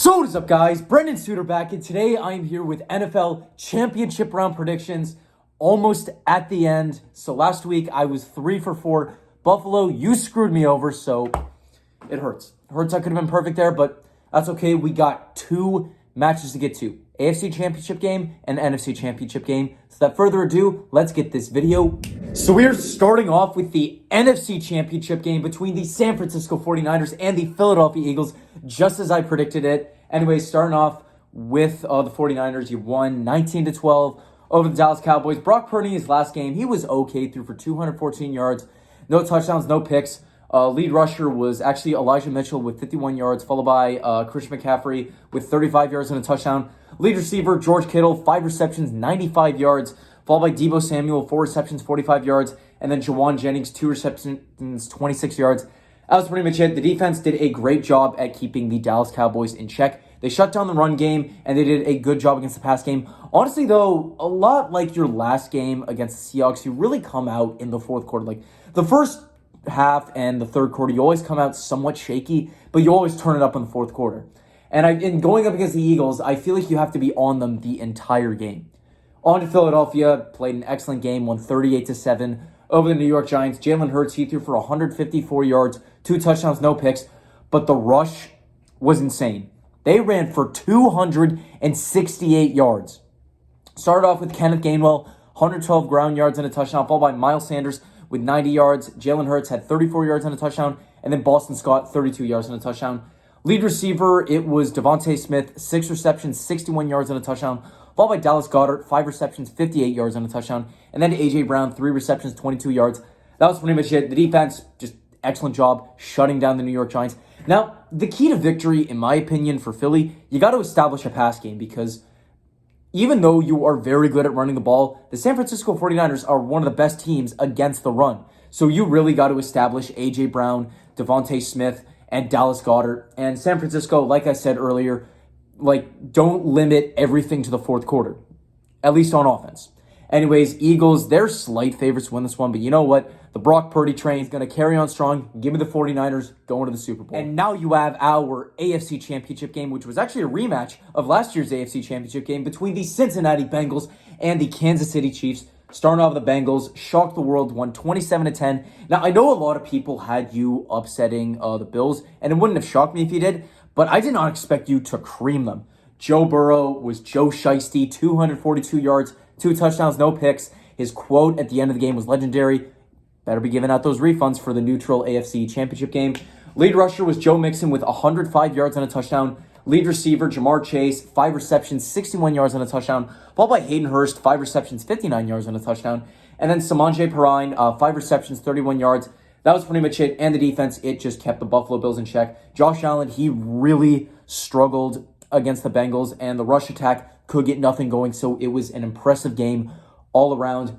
So what is up, guys? Brendan Suter back, and today I am here with NFL Championship round predictions almost at the end. So last week I was 3 for 4. Buffalo, you screwed me over, so it hurts. It hurts I could have been perfect there, but that's okay. We got 2 matches to get to. AFC Championship game and NFC Championship game. So without further ado, let's get this video. So we are starting off with the NFC Championship game between the San Francisco 49ers and the Philadelphia Eagles, just as I predicted it. Anyways, starting off with the 49ers, you won 19-12 over the Dallas Cowboys. Brock Purdy, his last game, he was okay, threw for 214 yards, no touchdowns, no picks. Lead rusher was actually Elijah Mitchell with 51 yards, followed by Christian McCaffrey with 35 yards and a touchdown. Lead receiver, George Kittle, 5 receptions, 95 yards, followed by Deebo Samuel, 4 receptions, 45 yards, and then Jawan Jennings, 2 receptions, 26 yards. That was pretty much it. The defense did a great job at keeping the Dallas Cowboys in check. They shut down the run game, and they did a good job against the pass game. Honestly, though, a lot like your last game against the Seahawks, you really come out in the fourth quarter. Like, the first half and the third quarter, you always come out somewhat shaky, but you always turn it up in the fourth quarter. And in going up against the Eagles, I feel like you have to be on them the entire game. On to Philadelphia, played an excellent game, won 38-7 over the New York Giants. Jalen Hurts, he threw for 154 yards, 2 touchdowns, no picks, but the rush was insane. They ran for 268 yards. Started off with Kenneth Gainwell, 112 ground yards and a touchdown, followed by Miles Sanders with 90 yards. Jalen Hurts had 34 yards and a touchdown, and then Boston Scott, 32 yards and a touchdown. Lead receiver, it was Devontae Smith, 6 receptions, 61 yards and a touchdown, followed by Dallas Goedert, 5 receptions, 58 yards and a touchdown, and then A.J. Brown, 3 receptions, 22 yards. That was pretty much it. The defense, just excellent job shutting down the New York Giants. Now, the key to victory, in my opinion, for Philly, you got to establish a pass game, because even though you are very good at running the ball, the San Francisco 49ers are one of the best teams against the run. So you really got to establish A.J. Brown, Devontae Smith, and Dallas Goedert. And San Francisco, like I said earlier, don't limit everything to the fourth quarter, at least on offense. Anyways, Eagles, they're slight favorites to win this one, but you know what? The Brock Purdy train is going to carry on strong. Give me the 49ers going to the Super Bowl. And now you have our AFC Championship game, which was actually a rematch of last year's AFC Championship game between the Cincinnati Bengals and the Kansas City Chiefs. Starting off with the Bengals, shocked the world, won 27-10. Now, I know a lot of people had you upsetting the Bills, and it wouldn't have shocked me if you did, but I did not expect you to cream them. Joe Burrow was Joe Shiesty, 242 yards, 2 touchdowns, no picks. His quote at the end of the game was legendary. Better be giving out those refunds for the neutral AFC Championship game. Lead rusher was Joe Mixon with 105 yards and a touchdown. Lead receiver, Jamar Chase, 5 receptions, 61 yards and a touchdown. Followed by Hayden Hurst, 5 receptions, 59 yards and a touchdown. And then Samaje Perine, 5 receptions, 31 yards. That was pretty much it. And the defense, it just kept the Buffalo Bills in check. Josh Allen, he really struggled against the Bengals, and the rush attack could get nothing going. So it was an impressive game all around.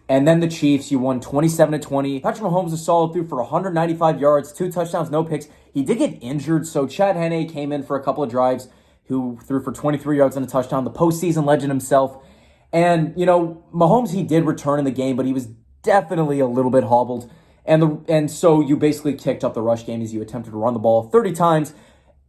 And then the Chiefs, you won 27-20. Patrick Mahomes is solid, through for 195 yards, 2 touchdowns, no picks. He did get injured, so Chad Henne came in for a couple of drives, who threw for 23 yards and a touchdown, the postseason legend himself. And, you know, Mahomes, he did return in the game, but he was definitely a little bit hobbled. And so you basically kicked up the rush game as you attempted to run the ball 30 times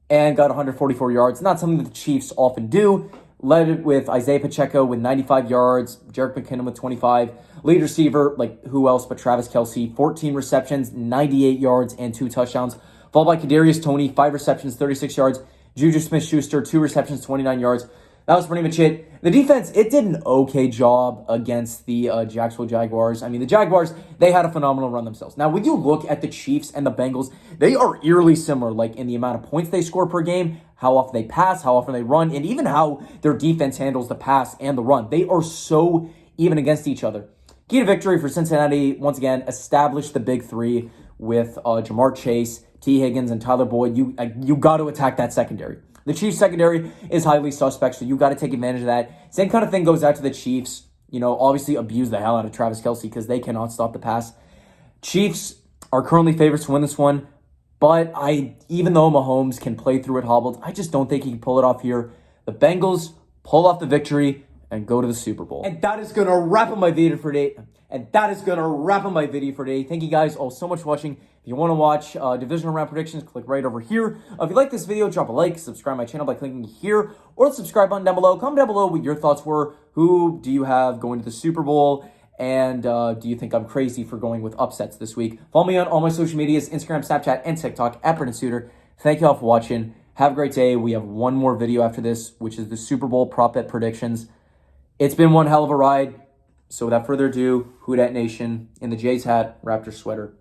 and got 144 yards. Not something that the Chiefs often do. Led it with Isaiah Pacheco with 95 yards, Jerick McKinnon with 25. Lead receiver, who else but Travis Kelce, 14 receptions, 98 yards, and 2 touchdowns. Followed by Kadarius Toney, 5 receptions, 36 yards. Juju Smith-Schuster, 2 receptions, 29 yards. That was pretty much it. The defense, it did an okay job against the Jacksonville Jaguars. I mean, the Jaguars, they had a phenomenal run themselves. Now, when you look at the Chiefs and the Bengals, they are eerily similar, in the amount of points they score per game, how often they pass, how often they run, and even how their defense handles the pass and the run. They are so even against each other. Key to victory for Cincinnati, once again, establish the big 3 with Jamar Chase, T. Higgins, and Tyler Boyd. You got to attack that secondary. The Chiefs secondary is highly suspect, so you got to take advantage of that. Same kind of thing goes out to the Chiefs. Obviously abuse the hell out of Travis Kelce because they cannot stop the pass. Chiefs are currently favorites to win this one, but even though Mahomes can play through it hobbled, I just don't think he can pull it off here. The Bengals pull off the victory and go to the Super Bowl. And that is going to wrap up my video for today. Thank you guys all so much for watching. If you want to watch divisional round predictions, click right over here. If you like this video, drop a like, subscribe my channel by clicking here, or the subscribe button down below. Comment down below what your thoughts were. Who do you have going to the Super Bowl? And do you think I'm crazy for going with upsets this week? Follow me on all my social medias, Instagram, Snapchat, and TikTok, @BrendanSuter. Thank you all for watching. Have a great day. We have one more video after this, which is the Super Bowl prop bet predictions. It's been one hell of a ride. So without further ado, Who Dat Nation in the Jays hat, Raptor sweater.